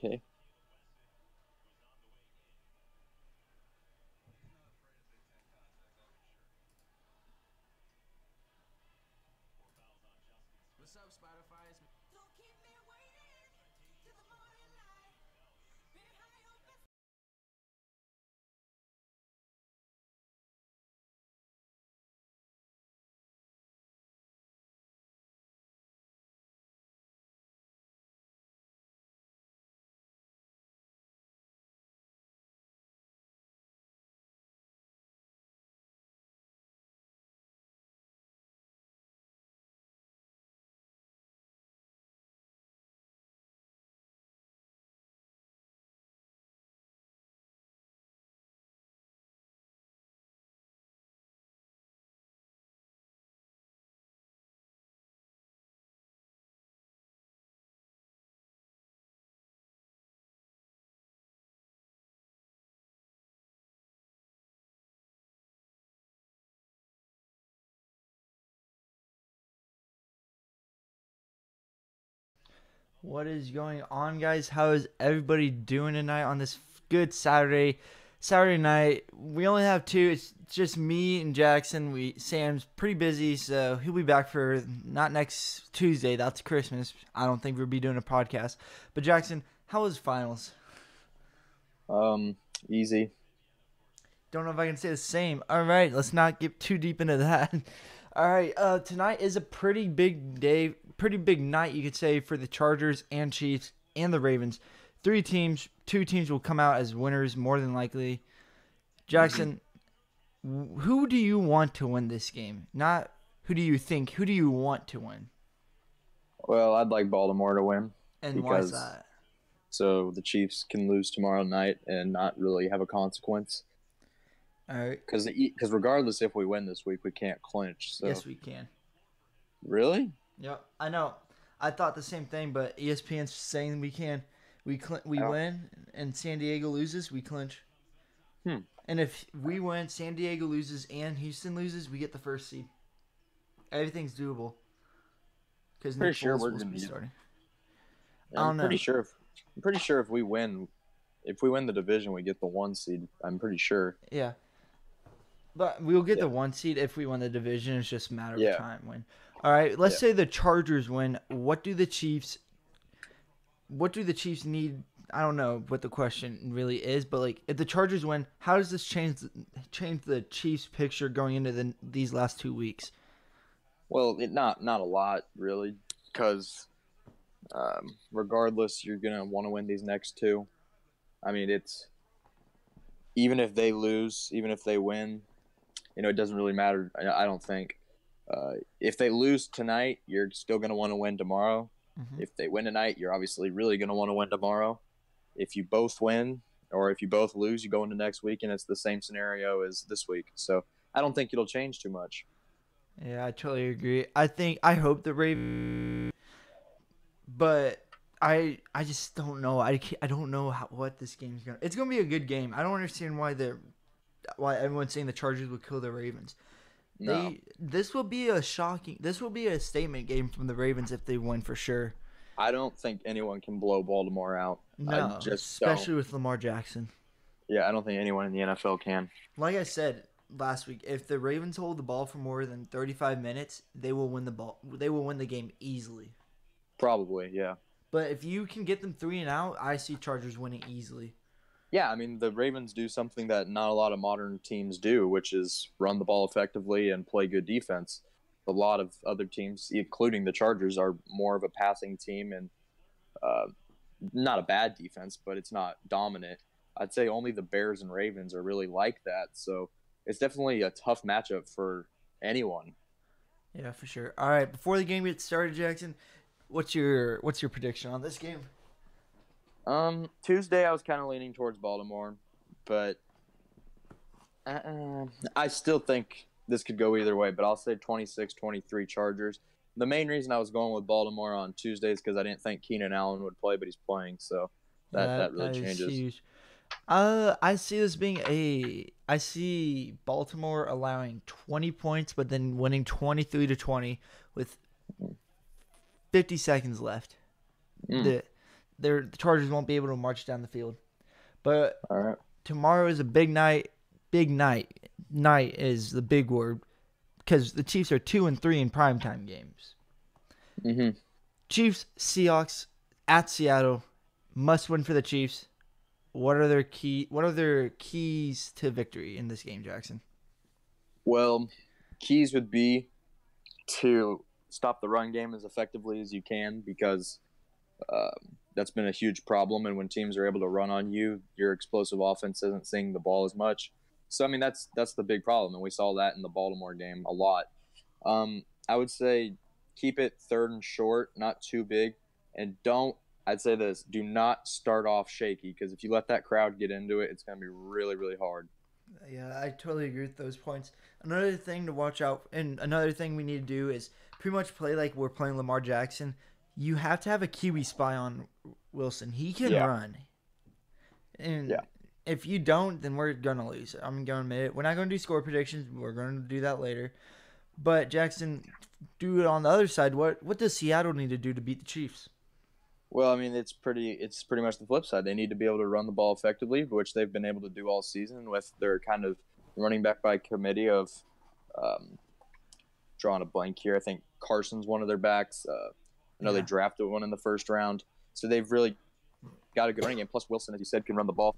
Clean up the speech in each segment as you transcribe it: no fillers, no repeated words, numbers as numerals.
Okay. What is going on, guys? How is everybody doing tonight on this good Saturday night? We only have two. It's just me and Jackson. Sam's pretty busy, so he'll be back for not next Tuesday. That's Christmas. I don't think we'll be doing a podcast. But Jackson, how was finals? Easy. Don't know if I can say the same. All right, let's not get too deep into that. All right, tonight is a pretty big day, pretty big night, you could say, for the Chargers and Chiefs and the Ravens. Two teams will come out as winners more than likely. Jackson, who do you want to win this game? Not who do you think, who do you want to win? Well, I'd like Baltimore to win And why is because that? so the Chiefs can lose tomorrow night and not really have a consequence. All right. Because regardless if we win this week, we can't clinch. So Yes, we can. really, Yep, I know. I thought the same thing, but ESPN's saying we can. We Oh. win, and San Diego loses, we clinch. Hmm. And if we win, San Diego loses, and Houston loses, we get the first seed. Everything's doable. Because Pretty Nick sure Foles we're will gonna be be. starting. I I'm don't pretty know. sure. I'm pretty sure if we win the division, we get the 1 seed. I'm pretty sure. Yeah. But we'll get Yeah. the 1 seed if we win the division. It's just a matter of Yeah. time when. All right, let's Yeah. say the Chargers win. What do the Chiefs need? I don't know what the question really is, but like if the Chargers win, how does this change the Chiefs picture going into these last 2 weeks? Well, not a lot really, because regardless, you're gonna want to win these next two. I mean, it's even if they lose, even if they win, it doesn't really matter. I don't think. If they lose tonight, you're still going to want to win tomorrow. Mm-hmm. If they win tonight, you're obviously really going to want to win tomorrow. If you both win or if you both lose, you go into next week and it's the same scenario as this week. So I don't think it'll change too much. Yeah, I totally agree. I hope the Ravens, but I just don't know. I don't know what this game's gonna. It's gonna be a good game. I don't understand why everyone's saying the Chargers will kill the Ravens. No, This will be a shocking. This will be a statement game from the Ravens if they win for sure. I don't think anyone can blow Baltimore out. I No, just don't. especially with Lamar Jackson. Yeah, I don't think anyone in the NFL can. Like I said last week, if the Ravens hold the ball for more than 35 minutes, they will win the ball. They will win the game easily. Probably, yeah. But if you can get them 3-and-out, I see Chargers winning easily. Yeah, I mean, the Ravens do something that not a lot of modern teams do, which is run the ball effectively and play good defense. A lot of other teams, including the Chargers, are more of a passing team and uh, not a bad defense, but it's not dominant. I'd say only the Bears and Ravens are really like that. So it's definitely a tough matchup for anyone. Yeah, for sure. All right, before the game gets started, Jackson, what's your prediction on this game? Tuesday I was kind of leaning towards Baltimore, but I still think this could go either way, but I'll say 26-23 Chargers. The main reason I was going with Baltimore on Tuesday is because I didn't think Keenan Allen would play, but he's playing, so Yeah, that really that is changes. huge. I see Baltimore allowing 20 points, but then winning 23-20 with 50 seconds left. Mm. The the Chargers won't be able to march down the field. But All right. tomorrow is a big night. Big night. Night is the big word because the Chiefs are 2-3 in primetime games. Mm-hmm. Chiefs, Seahawks at Seattle, must win for the Chiefs. What are their keys to victory in this game, Jackson? Well, keys would be to stop the run game as effectively as you can because that's been a huge problem. And when teams are able to run on you, your explosive offense isn't seeing the ball as much. So, I mean, that's the big problem. And we saw that in the Baltimore game a lot. I would say keep it 3rd and short, not too big. And I'd say this, do not start off shaky because if you let that crowd get into it, it's going to be really, really hard. Yeah, I totally agree with those points. Another thing to watch out, and another thing we need to do is pretty much play like we're playing Lamar Jackson. You have to have a QB spy on Wilson. He can run. And if you don't, then we're going to lose. I'm going to admit it. We're not going to do score predictions. We're going to do that later. But, Jackson, do it on the other side. What does Seattle need to do to beat the Chiefs? Well, I mean, it's pretty much the flip side. They need to be able to run the ball effectively, which they've been able to do all season with their kind of running back by committee of drawing a blank here. I think Carson's one of their backs. I know they drafted one in the 1st round. So they've really got a good running game. Plus Wilson, as you said, can run the ball.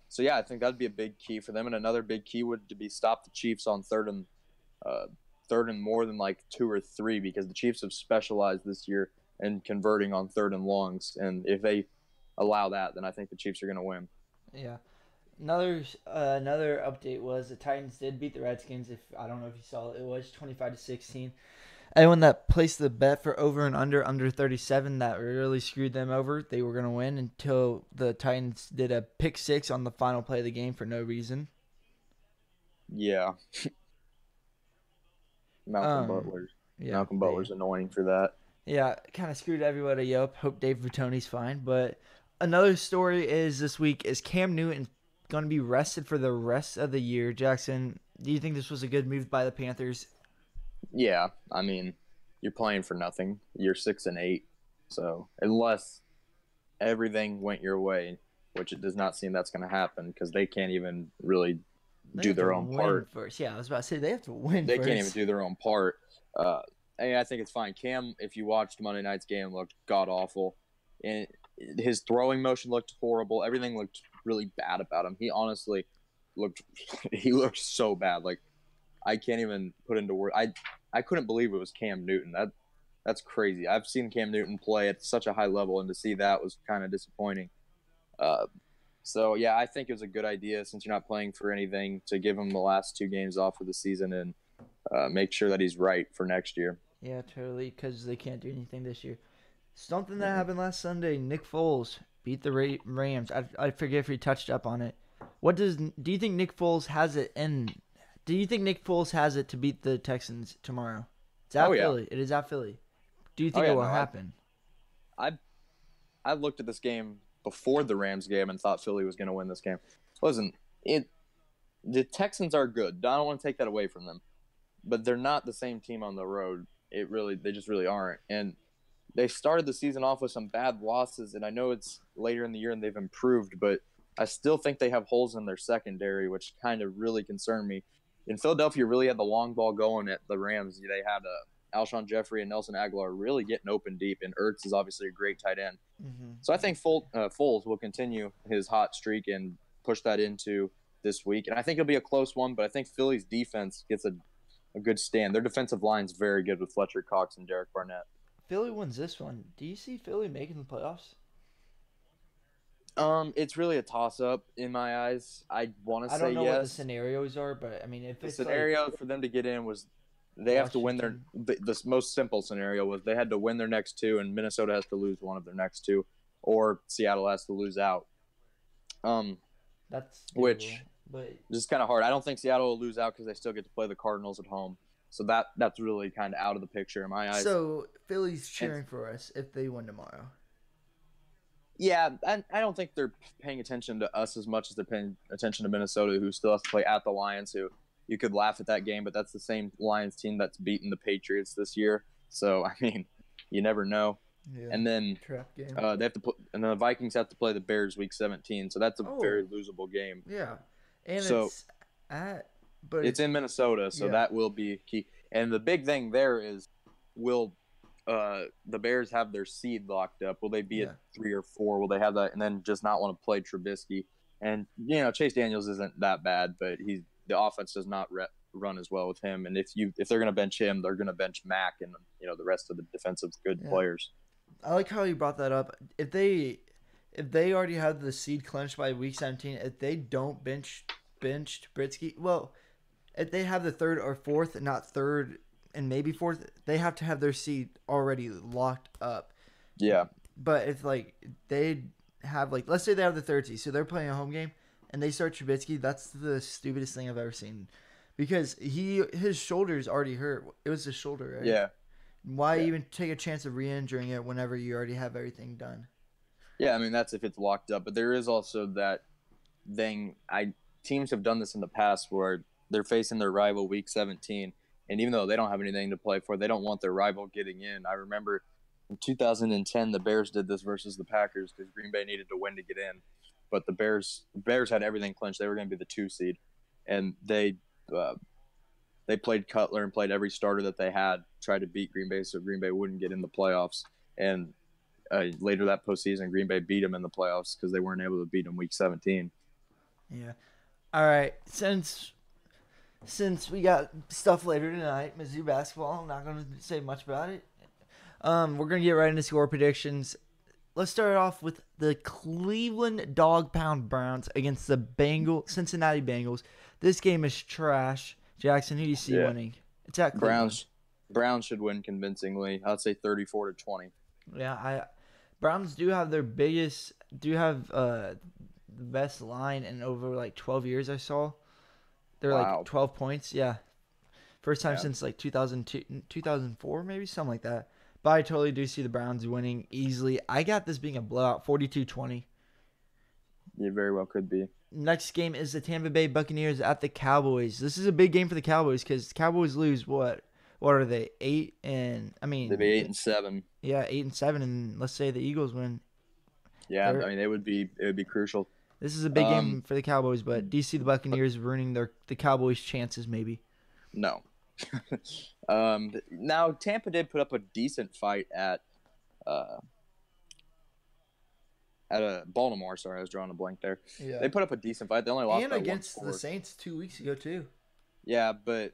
So, yeah, I think that would be a big key for them. And another big key would be stop the Chiefs on third and more than like 2 or 3 because the Chiefs have specialized this year in converting on 3rd and longs. And if they allow that, then I think the Chiefs are going to win. Yeah. Another update was the Titans did beat the Redskins. I don't know if you saw it, it was 25-16. Anyone that placed the bet for over and under 37, that really screwed them over. They were going to win until the Titans did a pick 6 on the final play of the game for no reason. Yeah. Malcolm Butler's annoying for that. Yeah, kind of screwed everybody up. Hope Dave Vitoni's fine. But another story is this week is Cam Newton going to be rested for the rest of the year. Jackson, do you think this was a good move by the Panthers? Yeah, I mean, you're playing for nothing. You're 6-8, so unless everything went your way, which it does not seem that's going to happen because they can't even really do their own part first. Yeah, I was about to say they have to win. They can't even do their own part. I think it's fine. Cam, if you watched Monday night's game, looked god awful, and his throwing motion looked horrible. Everything looked really bad about him. He honestly looked so bad. Like I can't even put into words. I couldn't believe it was Cam Newton. That's crazy. I've seen Cam Newton play at such a high level, and to see that was kind of disappointing. So yeah, I think it was a good idea since you're not playing for anything to give him the last 2 games off of the season and make sure that he's right for next year. Yeah, totally, because they can't do anything this year. Something that happened last Sunday, Nick Foles beat the Rams. I forget if he touched up on it. Do you think Nick Foles has it in? Do you think Nick Foles has it to beat the Texans tomorrow? It's at Philly. It is at Philly. Do you think it will happen? I looked at this game before the Rams game and thought Philly was going to win this game. Listen, the Texans are good. I don't want to take that away from them, but they're not the same team on the road. They just really aren't. And they started the season off with some bad losses, and I know it's later in the year and they've improved, but I still think they have holes in their secondary, which kind of really concern me. In Philadelphia, really had the long ball going at the Rams. They had Alshon Jeffrey and Nelson Aguilar really getting open deep, and Ertz is obviously a great tight end. Mm-hmm. So I think Foles will continue his hot streak and push that into this week. And I think it'll be a close one, but I think Philly's defense gets a good stand. Their defensive line's very good with Fletcher Cox and Derek Barnett. Philly wins this one. Do you see Philly making the playoffs? It's really a toss-up in my eyes. I want to say yes. I don't know what the scenarios are, but I mean, if the scenario for them to get in was they have to win the most simple scenario was they had to win their next 2, and Minnesota has to lose one of their next 2, or Seattle has to lose out. That's which is kind of hard. I don't think Seattle will lose out because they still get to play the Cardinals at home. So that's really kind of out of the picture in my eyes. So Philly's cheering for us if they win tomorrow. Yeah, I don't think they're paying attention to us as much as they're paying attention to Minnesota, who still has to play at the Lions, who you could laugh at that game, but that's the same Lions team that's beaten the Patriots this year. So, I mean, you never know. Yeah. And then Trap game. they have to put, and then the Vikings have to play the Bears week 17. So that's a very Oh, losable game. yeah. And So it's at, but it's in Minnesota, so yeah. that will be key. And the big thing there is, will the Bears have their seed locked up? Will they be at Yeah. 3 or 4? Will they have that, and then just not want to play Trubisky? And Chase Daniels isn't that bad, but the offense does not run as well with him. And if they're going to bench him, they're going to bench Mack and the rest of the defensive good Yeah. players. I like how you brought that up. If they already have the seed clinched by week 17, if they don't bench Trubisky, well, if they have the third or fourth, not third and maybe fourth, they have to have their seed already locked up. Yeah. But if they have let's say they have the third seed, so they're playing a home game and they start Trubisky, that's the stupidest thing I've ever seen. Because his shoulder's already hurt. It was his shoulder, right? Yeah. Why even take a chance of re-injuring it whenever you already have everything done? Yeah, I mean that's if it's locked up, but there is also that thing. Teams have done this in the past where they're facing their rival week 17, and even though they don't have anything to play for, they don't want their rival getting in. I remember in 2010 the Bears did this versus the Packers because Green Bay needed to win to get in, but the Bears had everything clinched. They were going to be the 2 seed, and they played Cutler and played every starter that they had, tried to beat Green Bay so Green Bay wouldn't get in the playoffs. And later that postseason, Green Bay beat them in the playoffs because they weren't able to beat them week 17. Yeah. All right. Since we got stuff later tonight, Mizzou basketball, I'm not going to say much about it. We're going to get right into score predictions. Let's start off with the Cleveland Dog Pound Browns against the Cincinnati Bengals. This game is trash. Jackson, who do you see winning? It's at Cleveland. Browns should win convincingly. I'd say 34-20. Yeah, Browns do have the best line in over 12 years I saw. They're 12 points. Yeah. First time since 2002, 2004 maybe, something like that. But I totally do see the Browns winning easily. I got this being a blowout, 42-20. It very well could be. Next game is the Tampa Bay Buccaneers at the Cowboys. This is a big game for the Cowboys because Cowboys lose what? What are they? 8 and they'd be 8-7. Yeah, 8-7, and let's say the Eagles win. Yeah, it would be crucial. This is a big game for the Cowboys, but do you see the Buccaneers ruining the Cowboys' chances? Maybe. No. Now Tampa did put up a decent fight at Baltimore. Sorry, I was drawing a blank there. Yeah. They put up a decent fight. They only lost by against 1 the score. Saints 2 weeks ago too. Yeah, but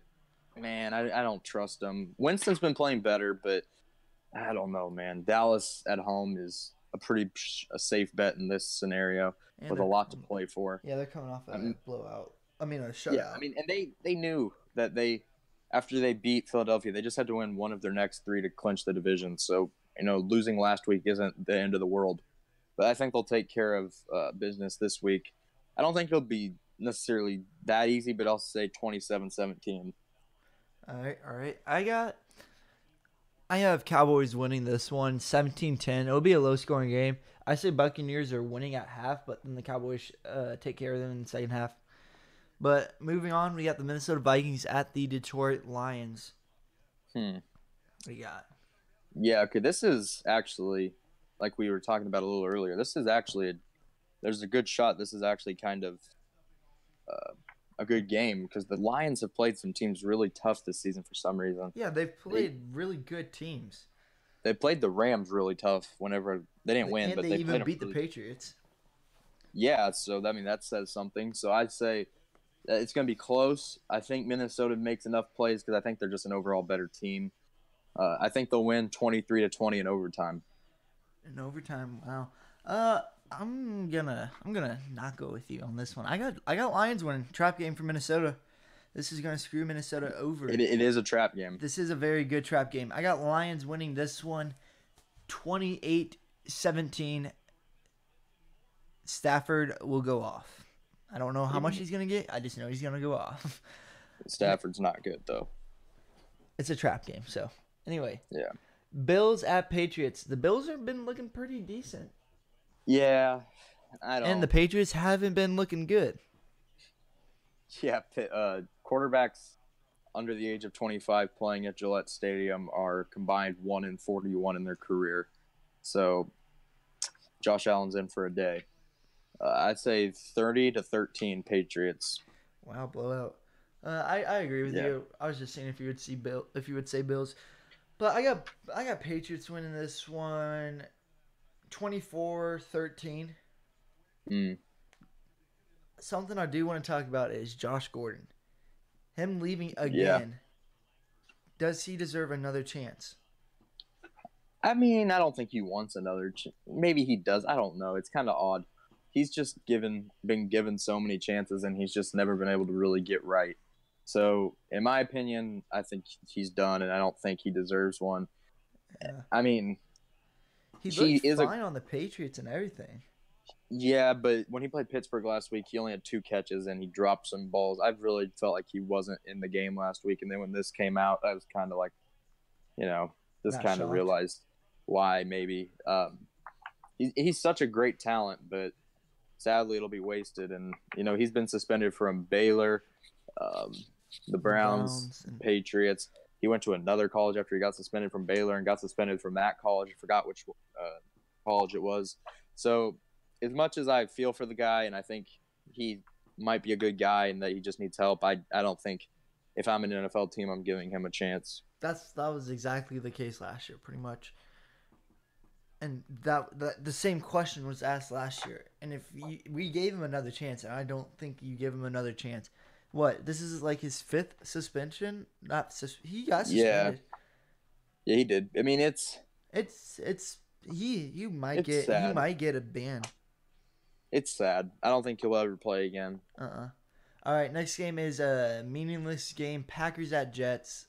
man, I don't trust them. Winston's been playing better, but I don't know, man. Dallas at home is a safe bet in this scenario with a lot to play for. Yeah, they're coming off a blowout. A shutout. Yeah, and they knew that after they beat Philadelphia, they just had to win one of their next 3 to clinch the division. So, losing last week isn't the end of the world. But I think they'll take care of business this week. I don't think it'll be necessarily that easy, but I'll say 27-17. All right. I have Cowboys winning this one, 17-10. It'll be a low-scoring game. I say Buccaneers are winning at half, but then the Cowboys take care of them in the second half. But moving on, we got the Minnesota Vikings at the Detroit Lions. What do you got? Yeah, okay, this is actually, like we were talking about a little earlier, this is actually there's a good shot. This is actually kind of a good game because the Lions have played some teams really tough this season for some reason. Yeah, they've played really good teams. They played the Rams really tough whenever they didn't win, but they even beat the Patriots. Yeah, so that says something. So I'd say it's going to be close. I think Minnesota makes enough plays because I think they're just an overall better team. I think they'll win 23-20 in overtime. In overtime, wow. I'm gonna not go with you on this one. I got Lions winning. Trap game for Minnesota. This is gonna screw Minnesota over. It is a trap game. This is a very good trap game. I got Lions winning this one, 28-17. Stafford will go off. I don't know how much he's gonna get. I just know he's gonna go off. Stafford's not good though. It's a trap game. So anyway. Yeah. Bills at Patriots. The Bills have been looking pretty decent. Yeah, And the Patriots haven't been looking good. Yeah, quarterbacks under the age of 25 playing at Gillette Stadium are combined 1-41 in their career. So Josh Allen's in for a day. I'd say 30-13 Patriots. Wow, blowout. I agree with Yeah. you. I was just saying if you would say Bills, but I got Patriots winning this one, 24-13. Mm, Something I do want to talk about is Josh Gordon. Him leaving yeah. again. Does he deserve another chance? I mean, I don't think he wants another. Maybe he does. I don't know. It's kind of odd. He's just been given so many chances, and he's just never been able to really get right. So, in my opinion, I think he's done, and I don't think he deserves one. Yeah. I mean, He he looked is fine on the Patriots and everything. yeah, but when he played Pittsburgh last week, he only had 2 catches and he dropped some balls. I've really felt like he wasn't in the game last week, and then when this came out, I was kind of like, just Not kind of shocked. realized why maybe. He's such a great talent, but sadly it'll be wasted. And he's been suspended from Baylor, um, the The Browns, Browns and Patriots. He went to another college after he got suspended from Baylor and got suspended from that college. I forgot which college it was. So as much as I feel for the guy and I think he might be a good guy and that he just needs help, I don't think if I'm an NFL team I'm giving him a chance. that was exactly the case last year, pretty much. And that the same question was asked last year. And if we gave him another chance, and I don't think you give him another chance. What? This is like his 5th suspension? He got Yeah. suspended. Yeah, he did. I mean, It's you might it's get he sad. might get a ban. It's sad. I don't think he'll ever play again. All right, next game is a meaningless game. Packers at Jets.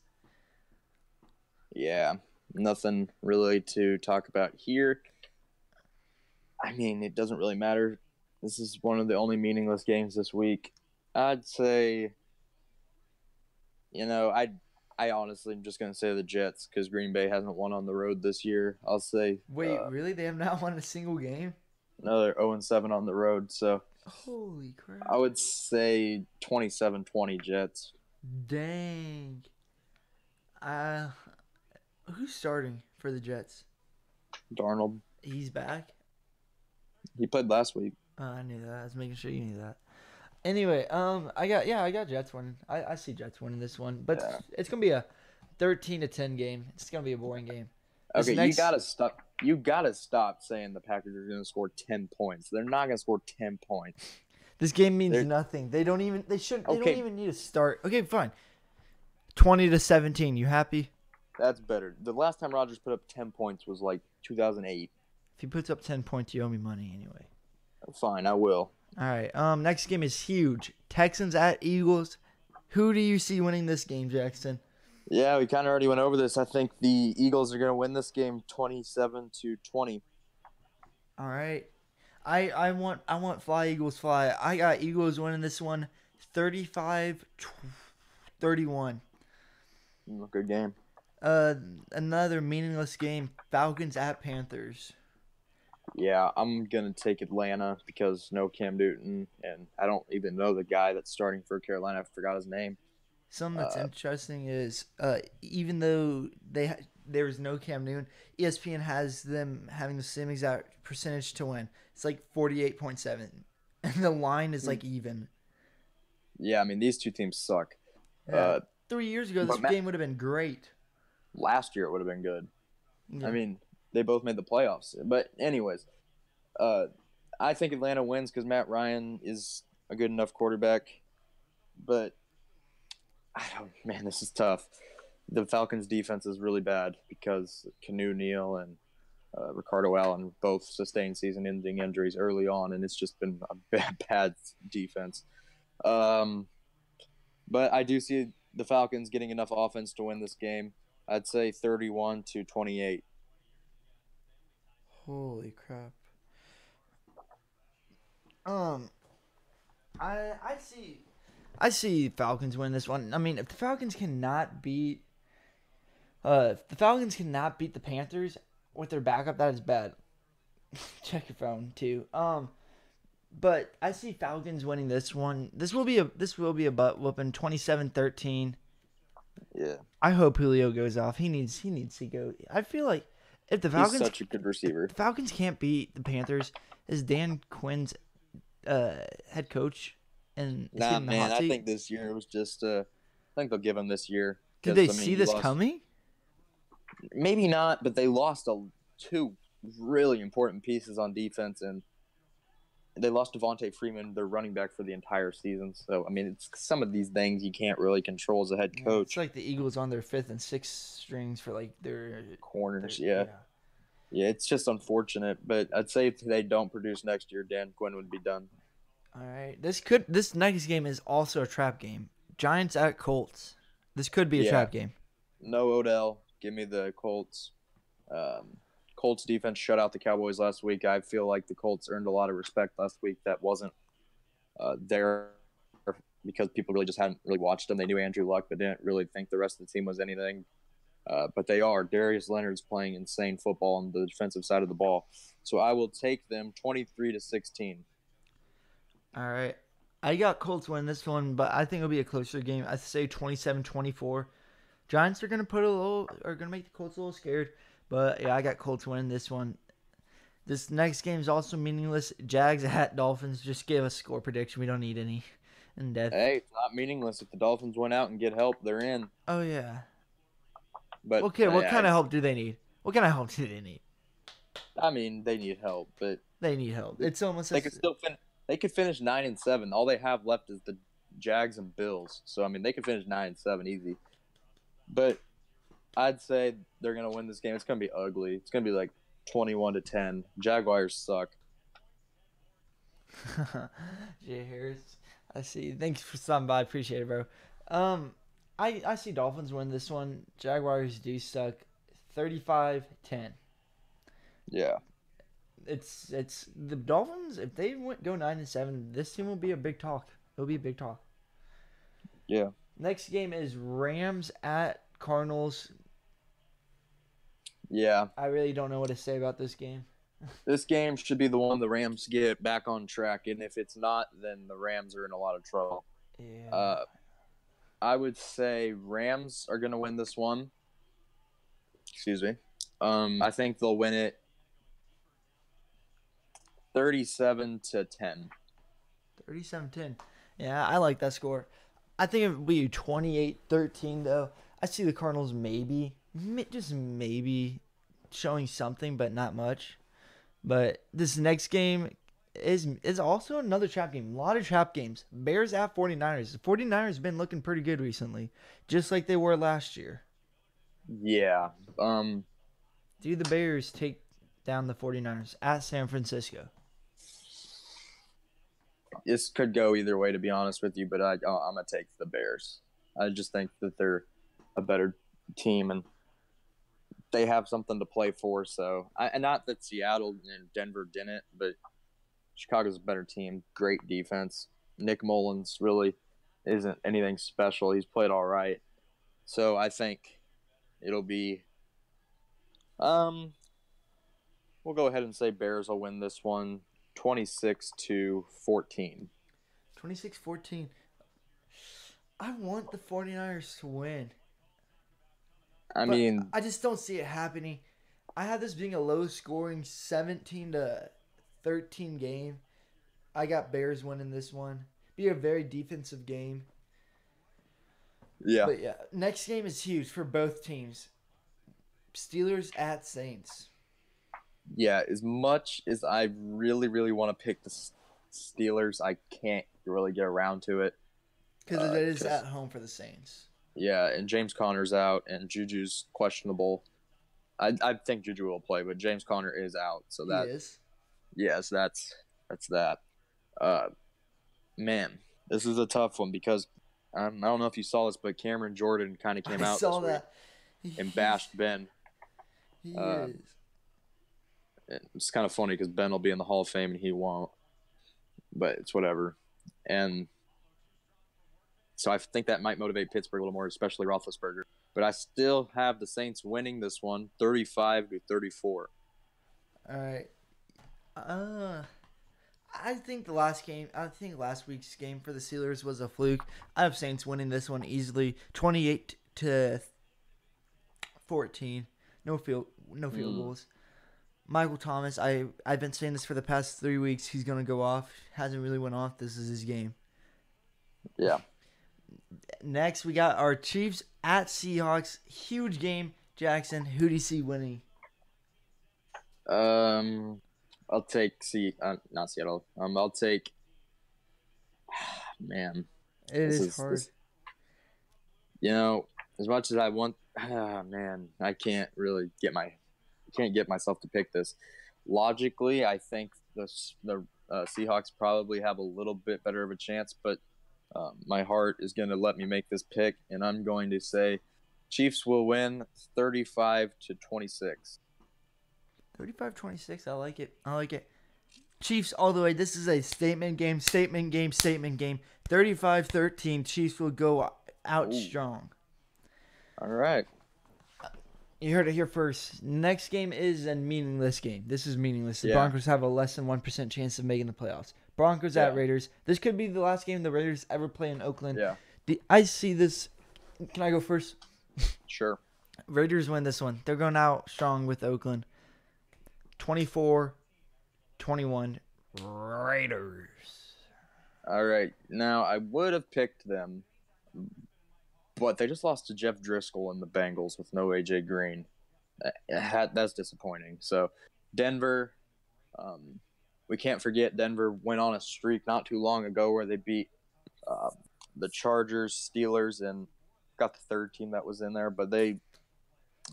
Yeah, nothing really to talk about here. I mean, it doesn't really matter. This is one of the only meaningless games this week. I'd say, I honestly am just going to say the Jets because Green Bay hasn't won on the road this year. I'll say Wait, really? They have not won a single game? another 0-7 on the road. So Holy crap. I would say 27-20 Jets. Dang. Who's starting for the Jets? Darnold. He's back? He played last week. I knew that. I was making sure you knew that. Anyway, I got Jets winning. I see Jets winning this one, but Yeah. it's gonna be a 13-10 game. It's gonna be a boring game. Okay, you gotta stop. You gotta stop saying the Packers are gonna score 10 points. They're not gonna score 10 points. This game means nothing. They don't even. They don't even need to start. Okay, fine. 20-17. You happy? That's better. The last time Rodgers put up 10 points was like 2008. If he puts up 10 points, you owe me money anyway. Fine, I will. All right. Next game is huge. Texans at Eagles. Who do you see winning this game, Jackson? Yeah, we kind of already went over this. I think the Eagles are going to win this game 27-20. All right. I want fly Eagles fly. I got Eagles winning this one 35-31. Good game. Another meaningless game. Falcons at Panthers. Yeah, I'm going to take Atlanta because no Cam Newton, and I don't even know the guy that's starting for Carolina. I forgot his name. Something that's interesting is even though there is no Cam Newton, ESPN has them having the same exact percentage to win. It's like 48.7, and the line is like even. Yeah, I mean, these two teams suck. Yeah. 3 years ago, this game would have been great. Last year, it would have been good. Yeah. I mean, they both made the playoffs. But anyways, I think Atlanta wins because Matt Ryan is a good enough quarterback. But, man, this is tough. The Falcons' defense is really bad because Canu Neal and Ricardo Allen both sustained season-ending injuries early on, and it's just been a bad defense. But I do see the Falcons getting enough offense to win this game. I'd say 31-28. Holy crap. I see Falcons win this one. I mean, if the Falcons cannot beat the Panthers with their backup, that is bad. Check your phone too. But I see Falcons winning this one. This will be a butt whooping 27-13. Yeah. I hope Julio goes off. He needs to go. I feel like If the He's Falcons, such a good receiver. the Falcons can't beat the Panthers, is Dan Quinn's head coach, and is he Nah, in the man, hot I seat? think this year was just. I think they'll give him this year Did because they I mean see he this lost. coming? Maybe not, but they lost two really important pieces on defense, and they lost Devontae Freeman, their running back, for the entire season. So I mean, it's some of these things you can't really control as a head Yeah, it's coach. like the Eagles on their fifth and sixth strings for like their Corners, yeah. yeah. Yeah, it's just unfortunate, but I'd say if they don't produce next year, Dan Quinn would be done. All right, this next game is also a trap game. Giants at Colts. This could be a Yeah, trap game. no Odell. Give me the Colts. Colts defense shut out the Cowboys last week. I feel like the Colts earned a lot of respect last week. That wasn't there because people really just hadn't really watched them. They knew Andrew Luck, but didn't really think the rest of the team was anything. But they are. Darius Leonard's playing insane football on the defensive side of the ball. So I will take them 23-16. All right. I got Colts win this one, but I think it'll be a closer game. I say 27-24. Giants are gonna make the Colts a little scared, but yeah, I got Colts winning this one. This next game is also meaningless. Jags at Dolphins. Just give us a score prediction. We don't need any in depth. Hey, it's not meaningless. If the Dolphins went out and get help, they're in. Oh yeah. But Okay, what kind of help do they need? What kind of help do they need? I mean, they need help, but They need help. It's almost they could still they could finish 9-7. All they have left is the Jags and Bills. So I mean, they could finish 9-7 easy. But I'd say they're gonna win this game. It's gonna be ugly. It's gonna be like 21-10. Jaguars suck. Jay Harris. I see. Thanks for stopping by. Appreciate it, bro. I see Dolphins win this one. Jaguars do suck. 35-10. Yeah. It's the Dolphins. If they go 9-7, this team will be a big talk. It'll be a big talk. Yeah. Next game is Rams at Cardinals. Yeah. I really don't know what to say about this game. This game should be the one the Rams get back on track, and if it's not, then the Rams are in a lot of trouble. Yeah. I would say Rams are gonna win this one. Excuse me. I think they'll win it 37-10. 37-10. Yeah, I like that score. I think it would be 28-13 though. I see the Cardinals just maybe showing something, but not much. But this next game is also another trap game. A lot of trap games. Bears at 49ers. The 49ers have been looking pretty good recently, just like they were last year. Yeah. Do the Bears take down the 49ers at San Francisco? This could go either way, to be honest with you, but I'm going to take the Bears. I just think that they're a better team, and they have something to play for. So, and not that Seattle and Denver didn't, but Chicago's a better team. Great defense. Nick Mullins really isn't anything special. He's played all right. So I think it'll be we'll go ahead and say Bears will win this one 26-14. 26-14. I want the 49ers to win. I mean, I just don't see it happening. I have this being a low-scoring 17-13 game. I got Bears winning this one. Be a very defensive game. yeah. But yeah, next game is huge for both teams. Steelers at Saints. Yeah, as much as I really, really want to pick the Steelers, I can't really get around to it. Because it is at home for the Saints. Yeah, and James Conner's out, and Juju's questionable. I think Juju will play, but James Conner is out, so that He is. yes, that's that. Man, this is a tough one because I don't know if you saw this, but Cameron Jordan kind of came out saw this that. week and bashed Ben. He is. It's kind of funny because Ben will be in the Hall of Fame and he won't, but it's whatever. And so I think that might motivate Pittsburgh a little more, especially Roethlisberger. But I still have the Saints winning this one, 35-34. All right. I think last week's game for the Steelers was a fluke. I have Saints winning this one easily, 28-14. no field goals. Michael Thomas, I've been saying this for the past 3 weeks. He's gonna go off. Hasn't really went off. This is his game. Yeah. Next, we got our Chiefs at Seahawks. Huge game. Jackson, who do you see winning? I'll take not Seattle. I'll take. Man, It is hard. As much as I want, man, I can't get myself to pick this. Logically, I think the Seahawks probably have a little bit better of a chance, but my heart is going to let me make this pick, and I'm going to say Chiefs will win 35-26. 35-26. I like it. Chiefs all the way. This is a statement game. 35-13. Chiefs will go out strong. All right. You heard it here first. Next game is a meaningless game. This is meaningless. The Yeah. Broncos have a less than 1% chance of making the playoffs. Broncos at Raiders. This could be the last game the Raiders ever play in Oakland. Yeah. I see this. Can I go first? Sure. Raiders win this one. They're going out strong with Oakland. 24-21 Raiders. All right. Now, I would have picked them, but they just lost to Jeff Driscoll and the Bengals with no A.J. Green. That's disappointing. So, Denver, we can't forget Denver went on a streak not too long ago where they beat the Chargers, Steelers, and got the third team that was in there, but they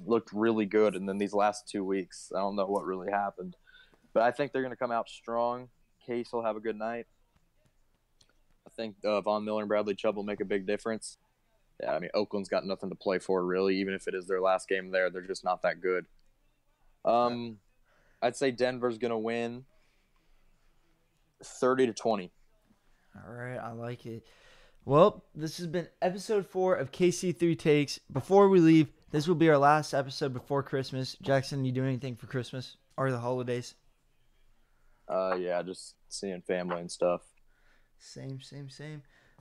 looked really good. And then these last 2 weeks, I don't know what really happened. But I think they're going to come out strong. Case will have a good night. I think Von Miller and Bradley Chubb will make a big difference. Yeah, I mean, Oakland's got nothing to play for, really. Even if it is their last game there, they're just not that good. I'd say Denver's going to win 30-20. All right, I like it. Well, this has been episode 4 of KC3 Takes. Before we leave, this will be our last episode before Christmas. Jackson, you do anything for Christmas or the holidays? Yeah, just seeing family and stuff. Same.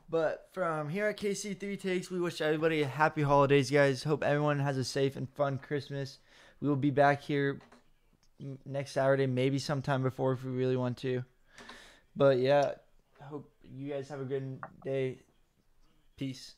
But from here at KC3 Takes, we wish everybody a happy holidays, guys. Hope everyone has a safe and fun Christmas. We will be back here next Saturday, maybe sometime before if we really want to. But yeah, I hope you guys have a good day. Peace.